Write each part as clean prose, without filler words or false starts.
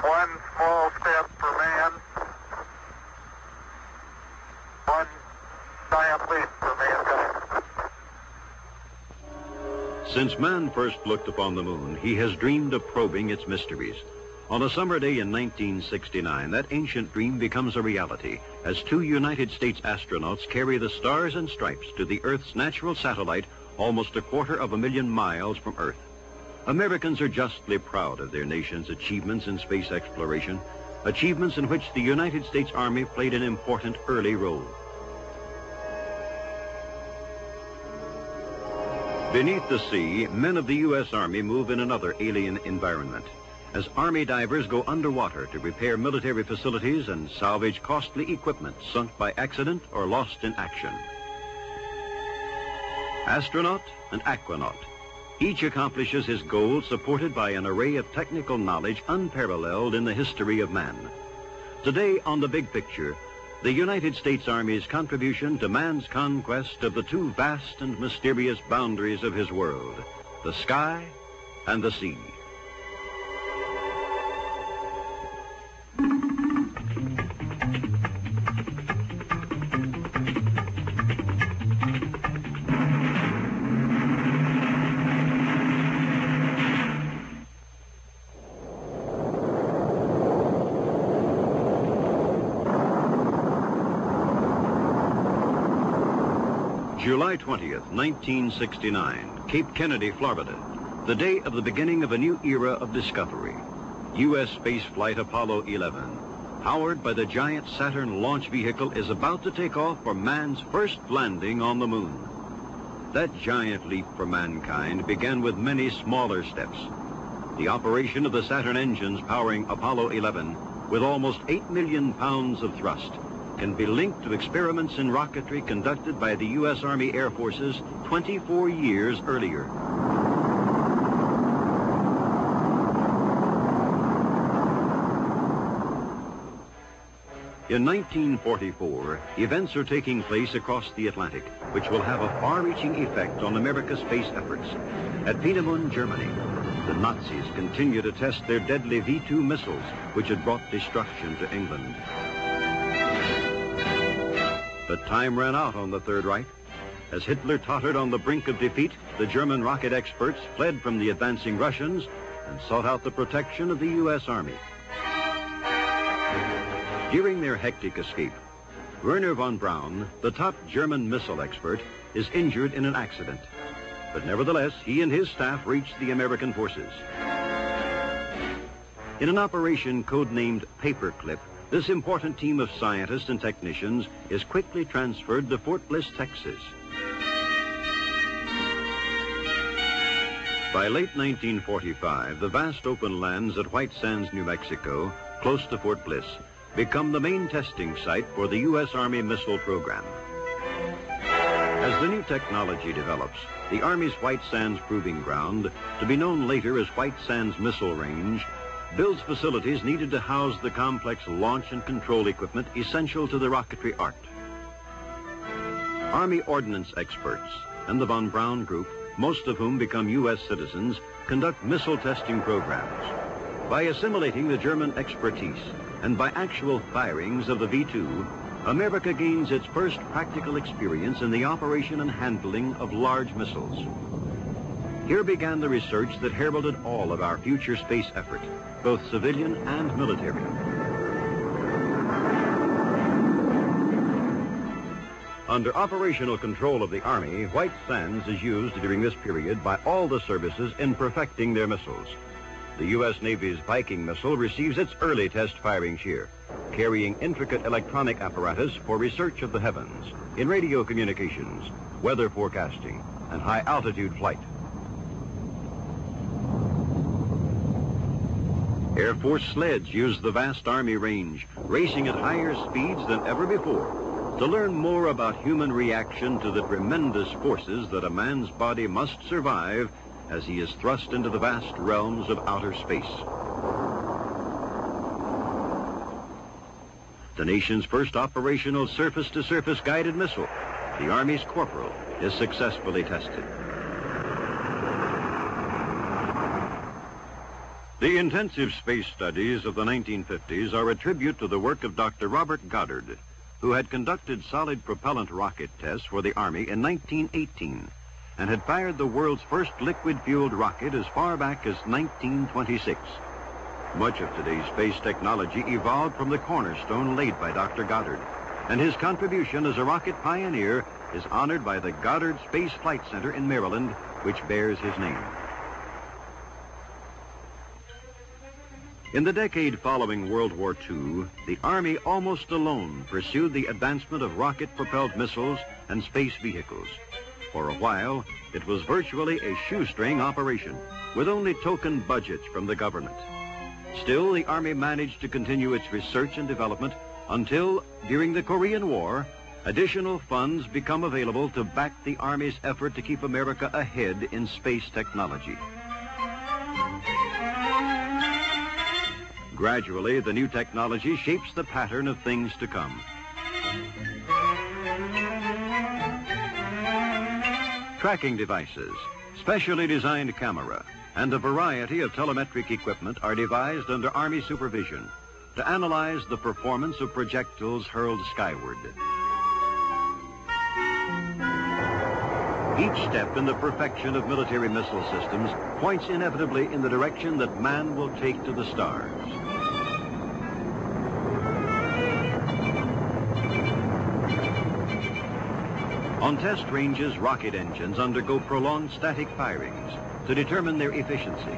One small step for man, one giant leap for mankind. Since man first looked upon the moon, he has dreamed of probing its mysteries. On a summer day in 1969, that ancient dream becomes a reality as 2 United States astronauts carry the Stars and Stripes to the Earth's natural satellite almost 250,000 miles from Earth. Americans are justly proud of their nation's achievements in space exploration, achievements in which the United States Army played an important early role. Beneath the sea, men of the U.S. Army move in another alien environment, as Army divers go underwater to repair military facilities and salvage costly equipment sunk by accident or lost in action. Astronaut and aquanaut, each accomplishes his goal supported by an array of technical knowledge unparalleled in the history of man. Today on The Big Picture, the United States Army's contribution to man's conquest of the 2 vast and mysterious boundaries of his world, the sky and the sea. July 20th, 1969, Cape Kennedy, Florida, the day of the beginning of a new era of discovery. U.S. space flight Apollo 11, powered by the giant Saturn launch vehicle, is about to take off for man's first landing on the moon. That giant leap for mankind began with many smaller steps. The operation of the Saturn engines powering Apollo 11, with almost 8 million pounds of thrust, can be linked to experiments in rocketry conducted by the U.S. Army Air Forces 24 years earlier. In 1944, events are taking place across the Atlantic, which will have a far-reaching effect on America's space efforts. At Peenemünde, Germany, the Nazis continue to test their deadly V-2 missiles, which had brought destruction to England. But time ran out on the Third Reich. As Hitler tottered on the brink of defeat, the German rocket experts fled from the advancing Russians and sought out the protection of the U.S. Army. During their hectic escape, Werner von Braun, the top German missile expert, is injured in an accident. But nevertheless, he and his staff reached the American forces. In an operation codenamed Paperclip, this important team of scientists and technicians is quickly transferred to Fort Bliss, Texas. By late 1945, the vast open lands at White Sands, New Mexico, close to Fort Bliss, become the main testing site for the U.S. Army missile program. As the new technology develops, the Army's White Sands Proving Ground, to be known later as White Sands Missile Range, builds facilities needed to house the complex launch and control equipment essential to the rocketry art. Army ordnance experts and the von Braun Group, most of whom become U.S. citizens, conduct missile testing programs. By assimilating the German expertise and by actual firings of the V-2, America gains its first practical experience in the operation and handling of large missiles. Here began the research that heralded all of our future space effort, both civilian and military. Under operational control of the Army, White Sands is used during this period by all the services in perfecting their missiles. The U.S. Navy's Viking missile receives its early test firings here, carrying intricate electronic apparatus for research of the heavens, in radio communications, weather forecasting, and high-altitude flight. Air Force sleds use the vast Army range, racing at higher speeds than ever before, to learn more about human reaction to the tremendous forces that a man's body must survive as he is thrust into the vast realms of outer space. The nation's first operational surface-to-surface guided missile, the Army's Corporal, is successfully tested. The intensive space studies of the 1950s are a tribute to the work of Dr. Robert Goddard, who had conducted solid propellant rocket tests for the Army in 1918 and had fired the world's first liquid-fueled rocket as far back as 1926. Much of today's space technology evolved from the cornerstone laid by Dr. Goddard, and his contribution as a rocket pioneer is honored by the Goddard Space Flight Center in Maryland, which bears his name. In the decade following World War II, the Army almost alone pursued the advancement of rocket-propelled missiles and space vehicles. For a while, it was virtually a shoestring operation, with only token budgets from the government. Still, the Army managed to continue its research and development until, during the Korean War, additional funds become available to back the Army's effort to keep America ahead in space technology. Gradually, the new technology shapes the pattern of things to come. Tracking devices, specially designed camera, and a variety of telemetric equipment are devised under Army supervision to analyze the performance of projectiles hurled skyward. Each step in the perfection of military missile systems points inevitably in the direction that man will take to the stars. On test ranges, rocket engines undergo prolonged static firings to determine their efficiency.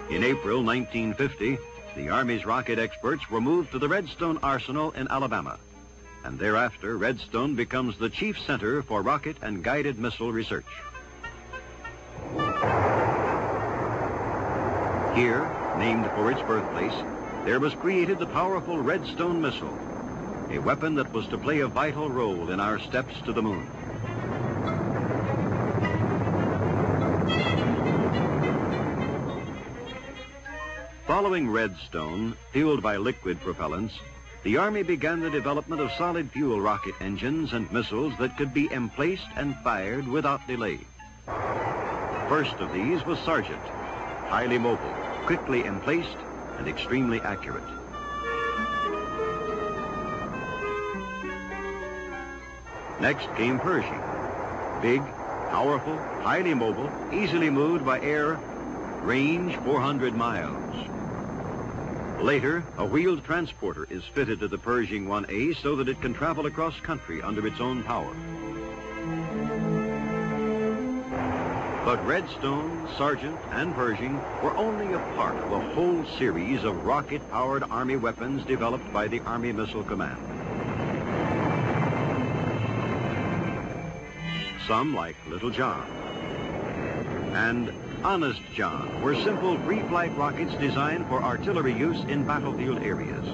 In April 1950, the Army's rocket experts were moved to the Redstone Arsenal in Alabama, and thereafter Redstone becomes the chief center for rocket and guided missile research. Here, named for its birthplace, there was created the powerful Redstone missile, a weapon that was to play a vital role in our steps to the moon. Following Redstone, fueled by liquid propellants, the Army began the development of solid fuel rocket engines and missiles that could be emplaced and fired without delay. First of these was Sergeant, highly mobile, quickly emplaced, and extremely accurate. Next came Pershing, big, powerful, highly mobile, easily moved by air, range 400 miles. Later, a wheeled transporter is fitted to the Pershing 1A so that it can travel across country under its own power. But Redstone, Sergeant, and Pershing were only a part of a whole series of rocket-powered Army weapons developed by the Army Missile Command. Some, like Little John and Honest John, were simple free-flight rockets designed for artillery use in battlefield areas.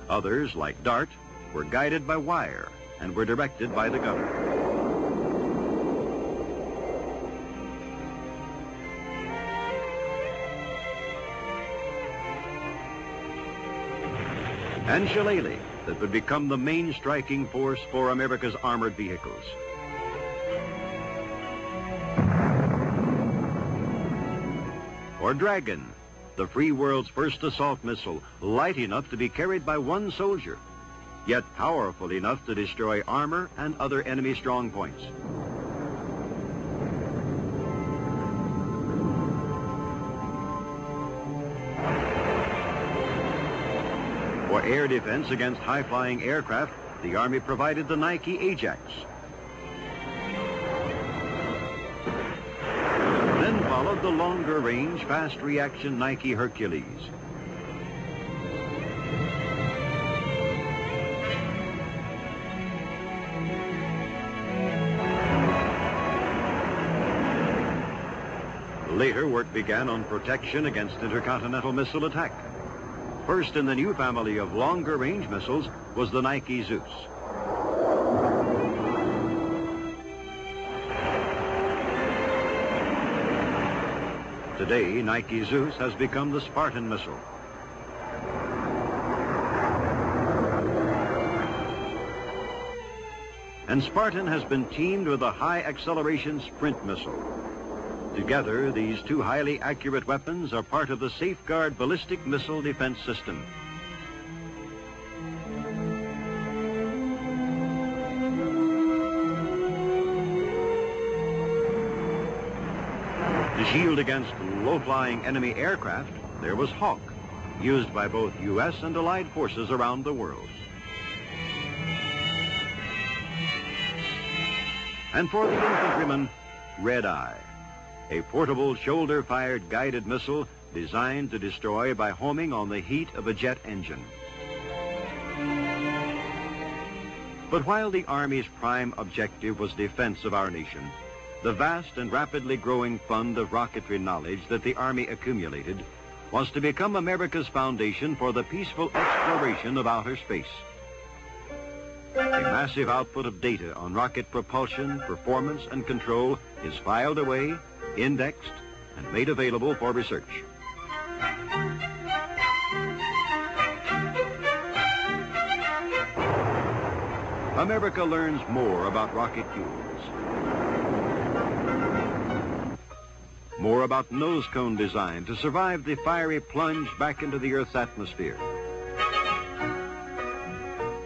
Others, like Dart, were guided by wire and were directed by the gunner. And Shillelagh, that would become the main striking force for America's armored vehicles. Or Dragon, the free world's first assault missile, light enough to be carried by one soldier, yet powerful enough to destroy armor and other enemy strong points. For air defense against high-flying aircraft, the Army provided the Nike Ajax. Then followed the longer-range, fast-reaction Nike Hercules. Later, work began on protection against intercontinental missile attack. First in the new family of longer-range missiles was the Nike Zeus. Today, Nike Zeus has become the Spartan missile. and Spartan has been teamed with a high-acceleration sprint missile. Together, these two highly accurate weapons are part of the Safeguard ballistic missile defense system. To shield against low-flying enemy aircraft, there was Hawk, used by both U.S. and Allied forces around the world. And for the infantryman, Red Eye, a portable shoulder-fired guided missile designed to destroy by homing on the heat of a jet engine. But while the Army's prime objective was defense of our nation, the vast and rapidly growing fund of rocketry knowledge that the Army accumulated was to become America's foundation for the peaceful exploration of outer space. A massive output of data on rocket propulsion, performance, and control is filed away, indexed, and made available for research. America learns more about rocket fuels, more about nose cone design to survive the fiery plunge back into the Earth's atmosphere,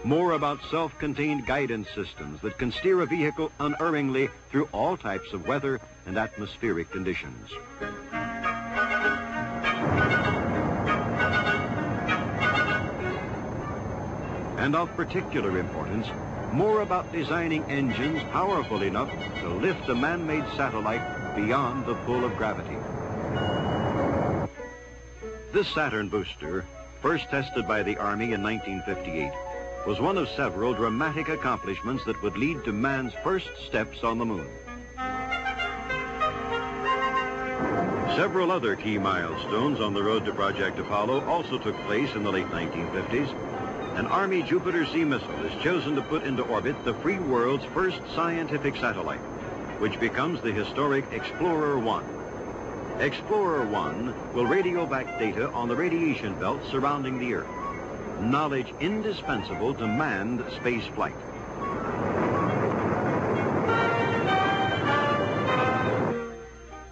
more about self-contained guidance systems that can steer a vehicle unerringly through all types of weather and atmospheric conditions. And of particular importance, more about designing engines powerful enough to lift a man-made satellite beyond the pull of gravity. This Saturn booster, first tested by the Army in 1958, was one of several dramatic accomplishments that would lead to man's first steps on the moon. Several other key milestones on the road to Project Apollo also took place in the late 1950s. An Army Jupiter C missile is chosen to put into orbit the free world's first scientific satellite, which becomes the historic Explorer 1. Explorer 1 will radio back data on the radiation belt surrounding the Earth, knowledge indispensable to manned space flight.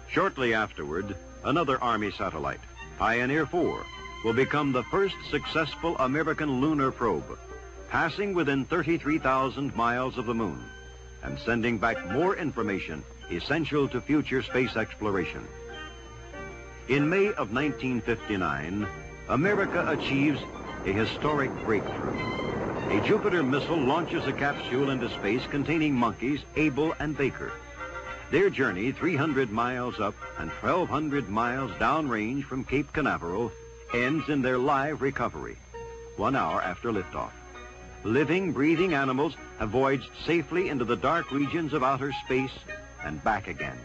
Shortly afterward, another Army satellite, Pioneer 4, will become the first successful American lunar probe, passing within 33,000 miles of the moon and sending back more information essential to future space exploration. In May of 1959, America achieves a historic breakthrough. A Jupiter missile launches a capsule into space containing monkeys Abel and Baker. Their journey 300 miles up and 1,200 miles downrange from Cape Canaveral ends in their live recovery, 1 hour after liftoff. Living, breathing animals have voyaged safely into the dark regions of outer space and back again.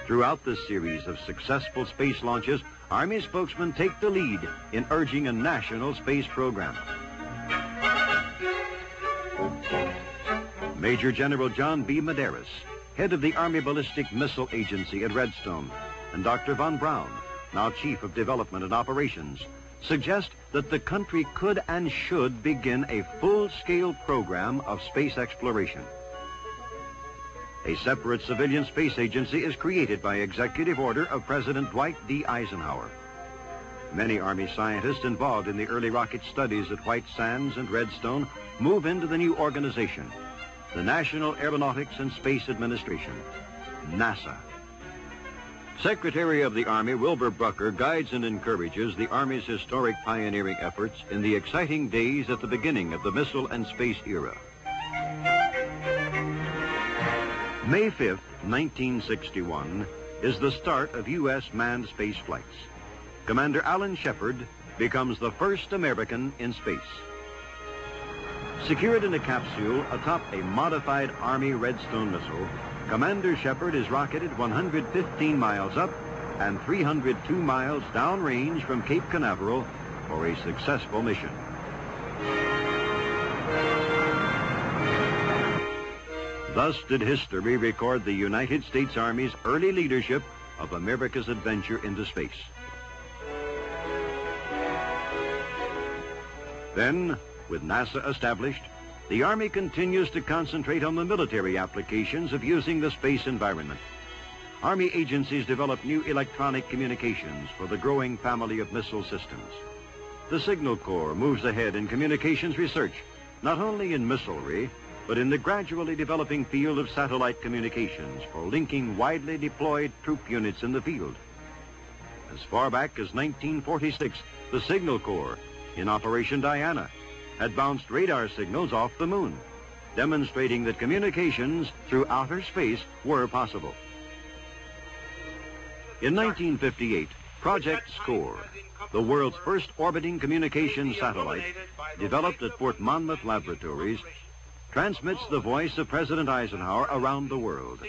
Throughout this series of successful space launches, Army spokesmen take the lead in urging a national space program. Major General John B. Medeiros, head of the Army Ballistic Missile Agency at Redstone, and Dr. Von Braun, now Chief of Development and Operations, suggest that the country could and should begin a full-scale program of space exploration. A separate civilian space agency is created by executive order of President Dwight D. Eisenhower. Many Army scientists involved in the early rocket studies at White Sands and Redstone move into the new organization, the National Aeronautics and Space Administration, NASA. Secretary of the Army Wilbur Brucker guides and encourages the Army's historic pioneering efforts in the exciting days at the beginning of the missile and space era. May 5th, 1961, is the start of U.S. manned space flights. Commander Alan Shepard becomes the first American in space. Secured in a capsule atop a modified Army Redstone missile, Commander Shepard is rocketed 115 miles up and 302 miles downrange from Cape Canaveral for a successful mission. Thus did history record the United States Army's early leadership of America's adventure into space. Then, with NASA established, the Army continues to concentrate on the military applications of using the space environment. Army agencies develop new electronic communications for the growing family of missile systems. The Signal Corps moves ahead in communications research, not only in missilery, but in the gradually developing field of satellite communications for linking widely deployed troop units in the field. As far back as 1946, the Signal Corps, in Operation Diana, had bounced radar signals off the moon, demonstrating that communications through outer space were possible. In 1958, Project SCORE, the world's first orbiting communications satellite, developed at Fort Monmouth Laboratories, transmits the voice of President Eisenhower around the world,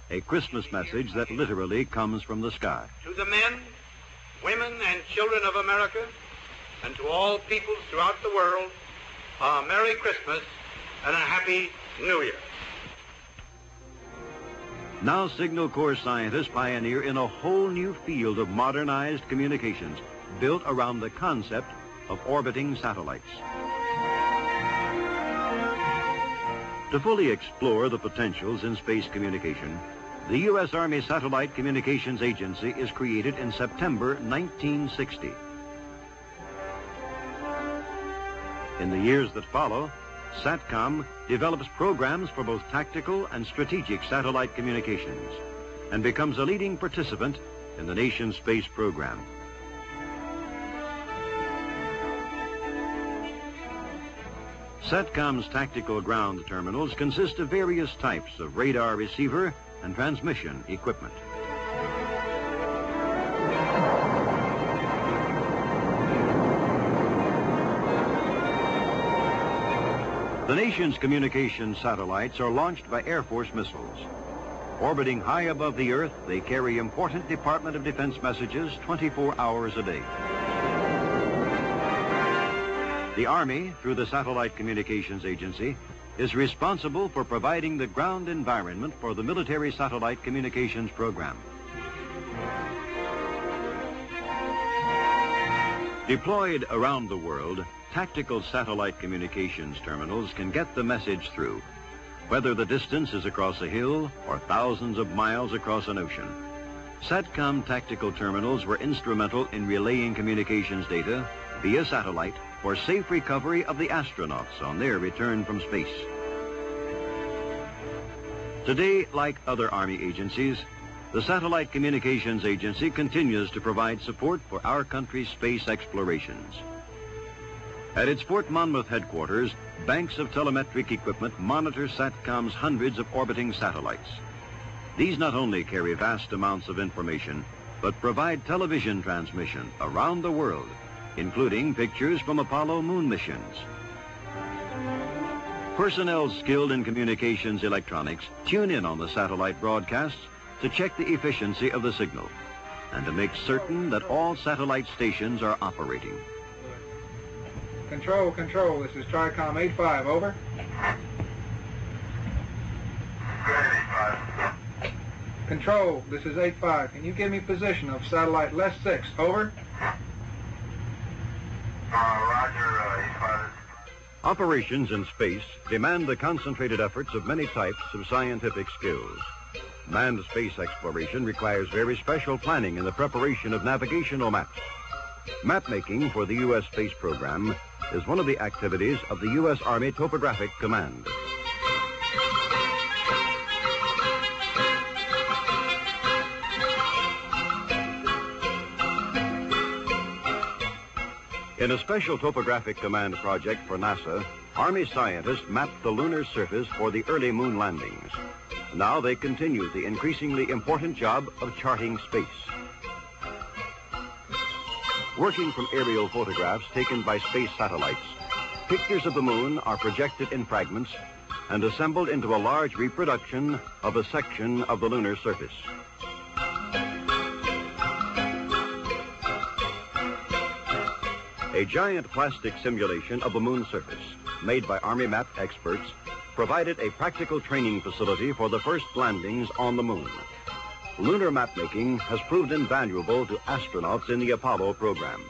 a Christmas message that literally comes from the sky. To the men, women, and children of America, and to all peoples throughout the world, a Merry Christmas and a Happy New Year. Now Signal Corps scientists pioneer in a whole new field of modernized communications built around the concept of orbiting satellites. To fully explore the potentials in space communication, the U.S. Army Satellite Communications Agency is created in September 1960. In the years that follow, SATCOM develops programs for both tactical and strategic satellite communications and becomes a leading participant in the nation's space program. SATCOM's tactical ground terminals consist of various types of radar receiver and transmission equipment. The nation's communication satellites are launched by Air Force missiles. Orbiting high above the Earth, they carry important Department of Defense messages 24 hours a day. The Army, through the Satellite Communications Agency, is responsible for providing the ground environment for the military satellite communications program. Deployed around the world, tactical satellite communications terminals can get the message through, whether the distance is across a hill or thousands of miles across an ocean. SATCOM tactical terminals were instrumental in relaying communications data via satellite for safe recovery of the astronauts on their return from space. Today, like other Army agencies, the Satellite Communications Agency continues to provide support for our country's space explorations. At its Fort Monmouth headquarters, banks of telemetric equipment monitor SATCOM's hundreds of orbiting satellites. These not only carry vast amounts of information, but provide television transmission around the world, including pictures from Apollo moon missions. Personnel skilled in communications electronics tune in on the satellite broadcasts to check the efficiency of the signal and to make certain that all satellite stations are operating. Control, this is TRICOM 85, over. Control, this is 85. Can you give me position of satellite less 6, over? Roger, 85. Operations in space demand the concentrated efforts of many types of scientific skills. Manned space exploration requires very special planning in the preparation of navigational maps. Map making for the U.S. space program is one of the activities of the U.S. Army Topographic Command. In a special Topographic Command project for NASA, Army scientists mapped the lunar surface for the early moon landings. Now they continue the increasingly important job of charting space. Working from aerial photographs taken by space satellites, pictures of the moon are projected in fragments and assembled into a large reproduction of a section of the lunar surface. A giant plastic simulation of the moon surface, made by Army map experts, provided a practical training facility for the first landings on the moon. Lunar mapmaking has proved invaluable to astronauts in the Apollo program.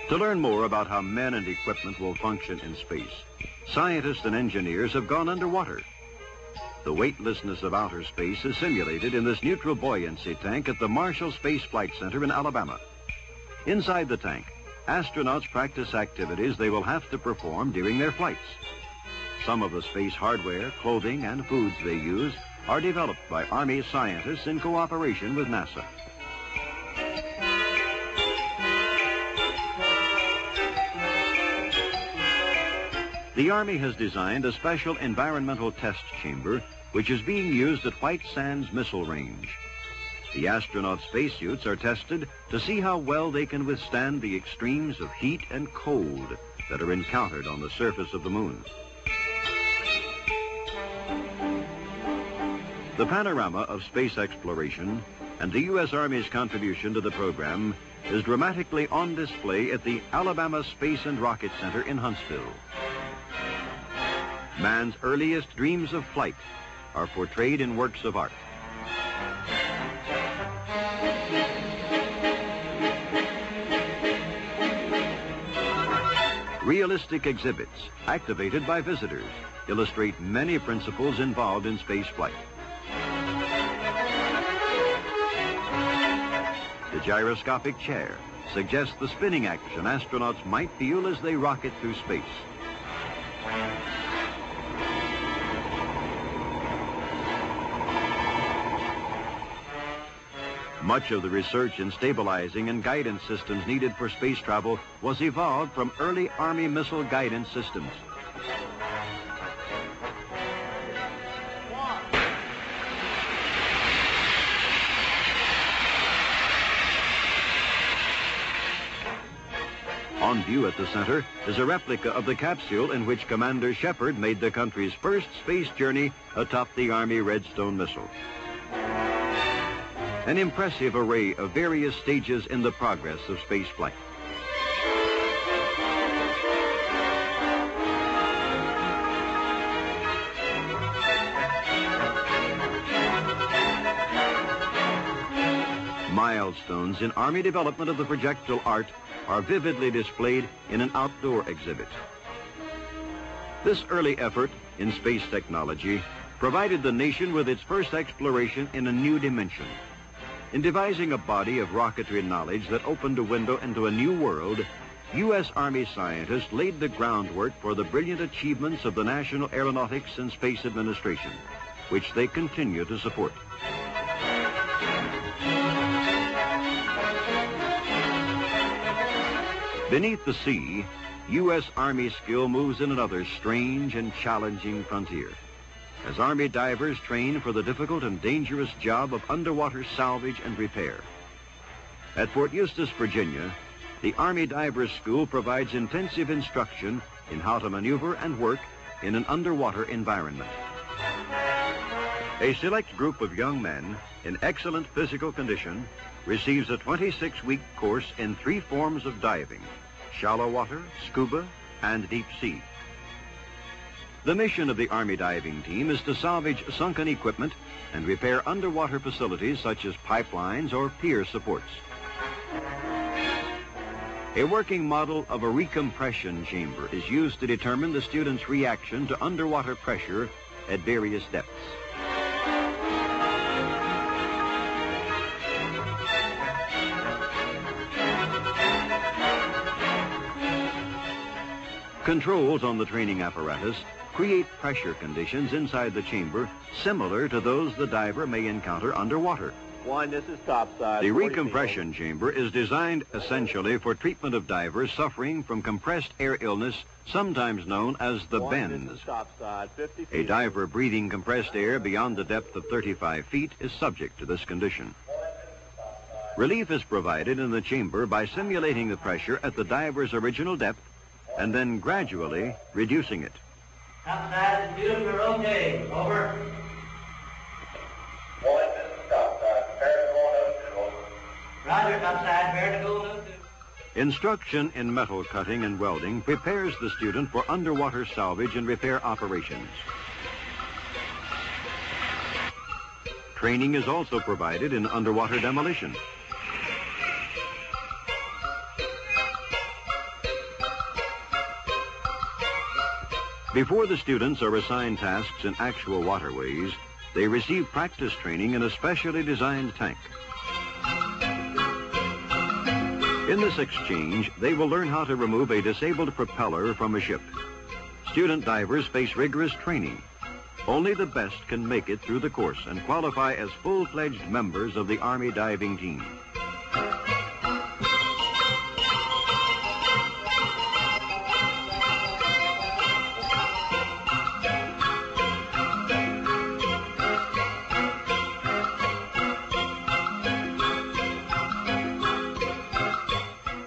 To learn more about how men and equipment will function in space, scientists and engineers have gone underwater. The weightlessness of outer space is simulated in this neutral buoyancy tank at the Marshall Space Flight Center in Alabama. Inside the tank, astronauts practice activities they will have to perform during their flights. Some of the space hardware, clothing, and foods they use are developed by Army scientists in cooperation with NASA. The Army has designed a special environmental test chamber which is being used at White Sands Missile Range. The astronaut spacesuits are tested to see how well they can withstand the extremes of heat and cold that are encountered on the surface of the moon. The panorama of space exploration and the U.S. Army's contribution to the program is dramatically on display at the Alabama Space and Rocket Center in Huntsville. Man's earliest dreams of flight are portrayed in works of art. Realistic exhibits, activated by visitors, illustrate many principles involved in space flight. The gyroscopic chair suggests the spinning action astronauts might feel as they rocket through space. Much of the research in stabilizing and guidance systems needed for space travel was evolved from early Army missile guidance systems. On view at the center is a replica of the capsule in which Commander Shepard made the country's first space journey atop the Army Redstone missile. An impressive array of various stages in the progress of space flight. Milestones in Army development of the projectile art are vividly displayed in an outdoor exhibit. This early effort in space technology provided the nation with its first exploration in a new dimension. In devising a body of rocketry knowledge that opened a window into a new world, U.S. Army scientists laid the groundwork for the brilliant achievements of the National Aeronautics and Space Administration, which they continue to support. Beneath the sea, U.S. Army skill moves in another strange and challenging frontier, as Army divers train for the difficult and dangerous job of underwater salvage and repair. At Fort Eustis, Virginia, the Army Divers School provides intensive instruction in how to maneuver and work in an underwater environment. A select group of young men in excellent physical condition receives a 26-week course in 3 forms of diving: shallow water, scuba, and deep sea. The mission of the Army diving team is to salvage sunken equipment and repair underwater facilities such as pipelines or pier supports. A working model of a recompression chamber is used to determine the student's reaction to underwater pressure at various depths. Controls on the training apparatus create pressure conditions inside the chamber similar to those the diver may encounter underwater. This is topside. The recompression chamber is designed essentially for treatment of divers suffering from compressed air illness, sometimes known as the bends. This is topside, 50 feet. A diver breathing compressed air beyond the depth of 35 feet is subject to this condition. Relief is provided in the chamber by simulating the pressure at the diver's original depth and then gradually reducing it. Topside, the students are okay. Over. Roger, topside, bear to go. Instruction in metal cutting and welding prepares the student for underwater salvage and repair operations. Training is also provided in underwater demolition. Before the students are assigned tasks in actual waterways, they receive practice training in a specially designed tank. In this exchange, they will learn how to remove a disabled propeller from a ship. Student divers face rigorous training. Only the best can make it through the course and qualify as full-fledged members of the Army diving team.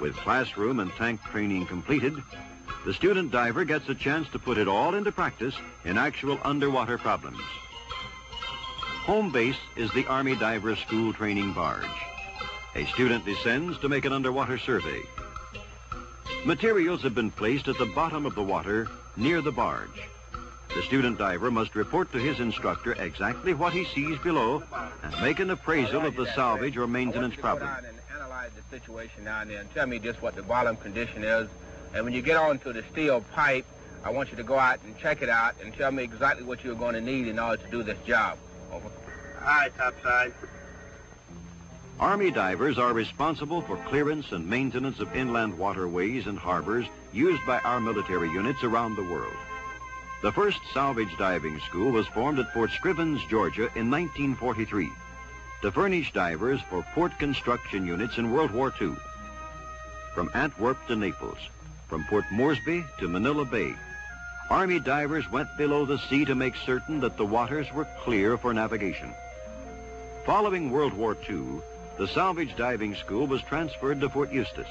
With classroom and tank training completed, the student diver gets a chance to put it all into practice in actual underwater problems. Home base is the Army Diver School training barge. A student descends to make an underwater survey. Materials have been placed at the bottom of the water near the barge. The student diver must report to his instructor exactly what he sees below and make an appraisal of the salvage or maintenance problem. Analyze the situation down there and tell me just what the bottom condition is. And when you get onto the steel pipe, I want you to go out and check it out and tell me exactly what you're going to need in order to do this job. Over. All right, topside. Army divers are responsible for clearance and maintenance of inland waterways and harbors used by our military units around the world. The first salvage diving school was formed at Fort Scrivens, Georgia in 1943 to furnish divers for port construction units in World War II. From Antwerp to Naples, from Port Moresby to Manila Bay, Army divers went below the sea to make certain that the waters were clear for navigation. Following World War II, the Salvage Diving School was transferred to Fort Eustis.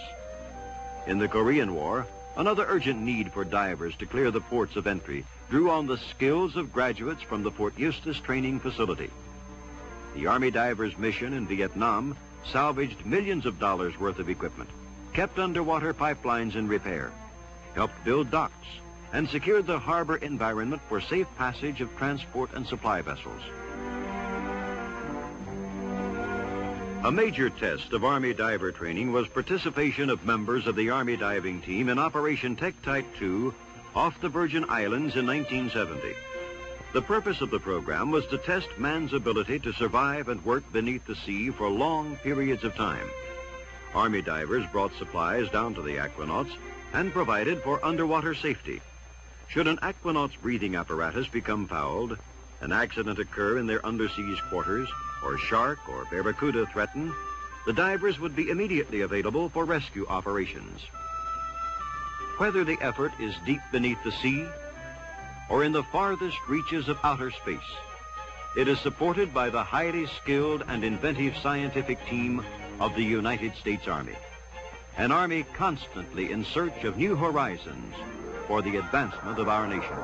In the Korean War, another urgent need for divers to clear the ports of entry drew on the skills of graduates from the Fort Eustis Training Facility. The Army divers' mission in Vietnam salvaged millions of dollars worth of equipment, kept underwater pipelines in repair, helped build docks, and secured the harbor environment for safe passage of transport and supply vessels. A major test of Army diver training was participation of members of the Army diving team in Operation Tektite II off the Virgin Islands in 1970. The purpose of the program was to test man's ability to survive and work beneath the sea for long periods of time. Army divers brought supplies down to the aquanauts and provided for underwater safety. Should an aquanaut's breathing apparatus become fouled, an accident occur in their underseas quarters, or shark or barracuda threaten, the divers would be immediately available for rescue operations. Whether the effort is deep beneath the sea or in the farthest reaches of outer space, it is supported by the highly skilled and inventive scientific team of the United States Army, an army constantly in search of new horizons for the advancement of our nation.